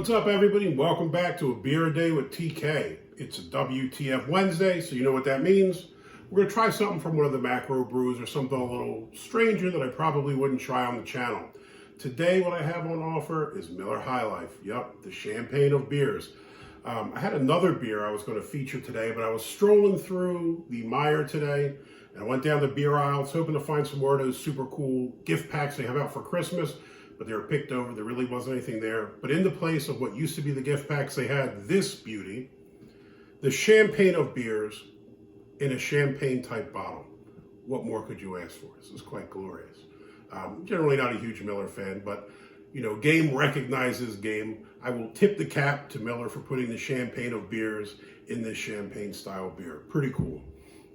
What's up, everybody? Welcome back to A Beer a Day with TK. It's a WTF Wednesday, so you know what that means. We're going to try something from one of the macro brews or something a little stranger that I probably wouldn't try on the channel. Today, what I have on offer is Miller High Life. Yep, the champagne of beers. I had another beer I was going to feature today, but I was strolling through the Meijer today, and I went down the beer aisle. I was hoping to find some more of those super cool gift packs they have out for Christmas, but they were picked over. There really wasn't anything there. But in the place of what used to be the gift packs, they had this beauty, the champagne of beers in a champagne type bottle. What more could you ask for? This is quite glorious. Generally not a huge Miller fan, but you know, game recognizes game. I will tip the cap to Miller for putting the champagne of beers in this champagne style beer. Pretty cool.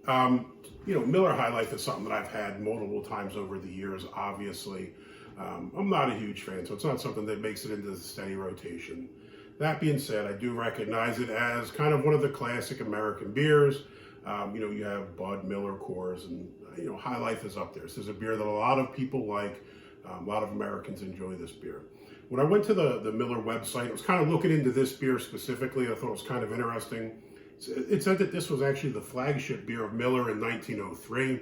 You know, Miller High Life is something that I've had multiple times over the years, obviously. I'm not a huge fan, so it's not something that makes it into the steady rotation. That being said, I do recognize it as kind of one of the classic American beers. You know, you have Bud, Miller, Coors, and you know, High Life is up there. So there's a beer that a lot of people like. A lot of Americans enjoy this beer. When I went to the Miller website, I was kind of looking into this beer specifically. I thought it was kind of interesting. It said that this was actually the flagship beer of Miller in 1903.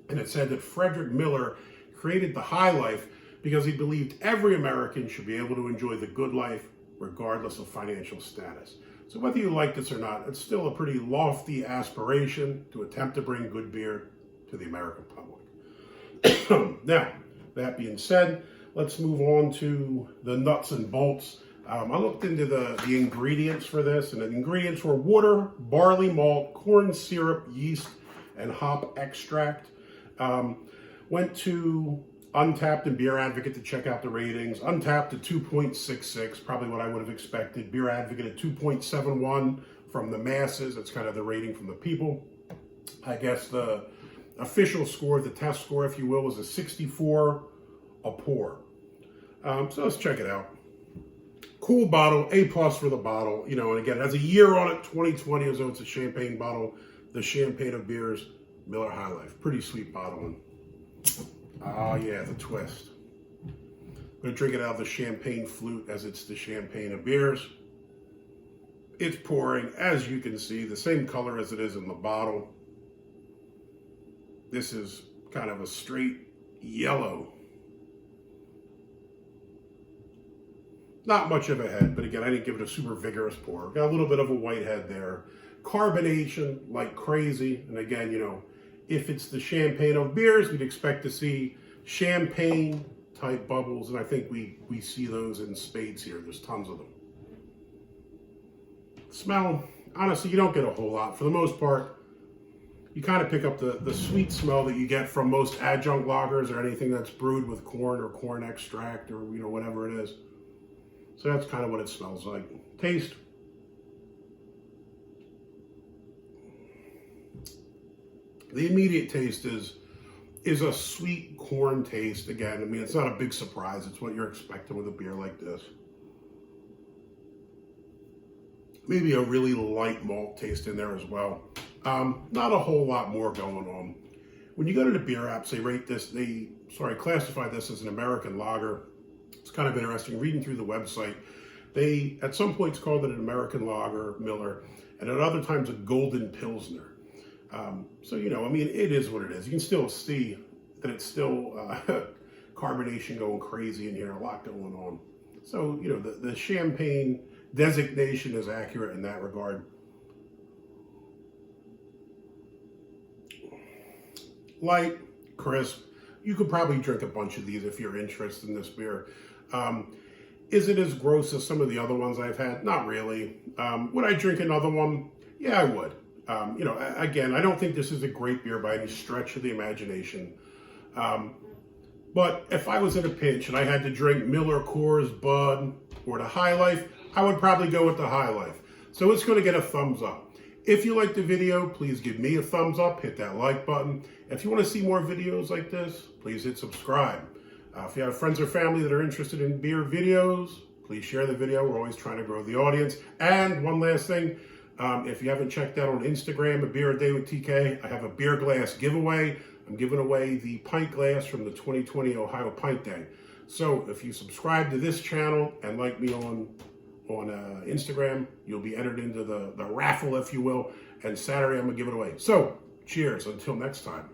And it said that Frederick Miller created the High Life because he believed every American should be able to enjoy the good life regardless of financial status. So whether you like this or not, it's still a pretty lofty aspiration to attempt to bring good beer to the American public. Now, that being said, let's move on to the nuts and bolts. I looked into the ingredients for this, and the ingredients were water, barley malt, corn syrup, yeast, and hop extract. Went to Untapped and Beer Advocate to check out the ratings. Untapped at 2.66, probably what I would have expected. Beer Advocate at 2.71 from the masses. That's kind of the rating from the people. I guess the official score, the test score, if you will, was a 64 a pour. So let's check it out. Cool bottle, A+ for the bottle. You know, and again, it has a year on it, 2020, as though it's a champagne bottle. The champagne of beers, Miller High Life. Pretty sweet bottling. Oh yeah, the twist. I'm gonna drink it out of the champagne flute as it's the champagne of beers. It's pouring, as you can see, the same color as it is in the bottle. This is kind of a straight yellow. Not much of a head, but again, I didn't give it a super vigorous pour. Got a little bit of a white head there. Carbonation like crazy. And again, you know, if it's the champagne of beers, we'd expect to see champagne type bubbles. And I think we see those in spades here. There's tons of them. Smell, honestly, you don't get a whole lot. For the most part, you kind of pick up the sweet smell that you get from most adjunct lagers or anything that's brewed with corn or corn extract or, you know, whatever it is. So that's kind of what it smells like. Taste. The immediate taste is a sweet corn taste. Again, I mean, it's not a big surprise. It's what you're expecting with a beer like this. Maybe a really light malt taste in there as well. Not a whole lot more going on. When you go to the beer apps, they rate this, classify this as an American lager. It's kind of interesting. Reading through the website, they at some points called it an American lager, Miller, and at other times a golden pilsner. So, you know, I mean, it is what it is. You can still see that it's still carbonation going crazy in here, a lot going on. So, you know, the champagne designation is accurate in that regard. Light, crisp. You could probably drink a bunch of these if you're interested in this beer. Is it as gross as some of the other ones I've had? Not really. Would I drink another one? Yeah, I would. You know, again, I don't think this is a great beer by any stretch of the imagination. But if I was in a pinch and I had to drink Miller, Coors, Bud, or the High Life, I would probably go with the High Life. So it's going to get a thumbs up. If you liked the video, please give me a thumbs up, hit that like button. If you want to see more videos like this, please hit subscribe. If you have friends or family that are interested in beer videos, please share the video. We're always trying to grow the audience. And one last thing, if you haven't checked out on Instagram, A Beer a Day with TK, I have a beer glass giveaway. I'm giving away the pint glass from the 2020 Ohio Pint Day. So if you subscribe to this channel and like me on on Instagram. You'll be entered into the raffle, if you will. And Saturday, I'm going to give it away. So, cheers. Until next time.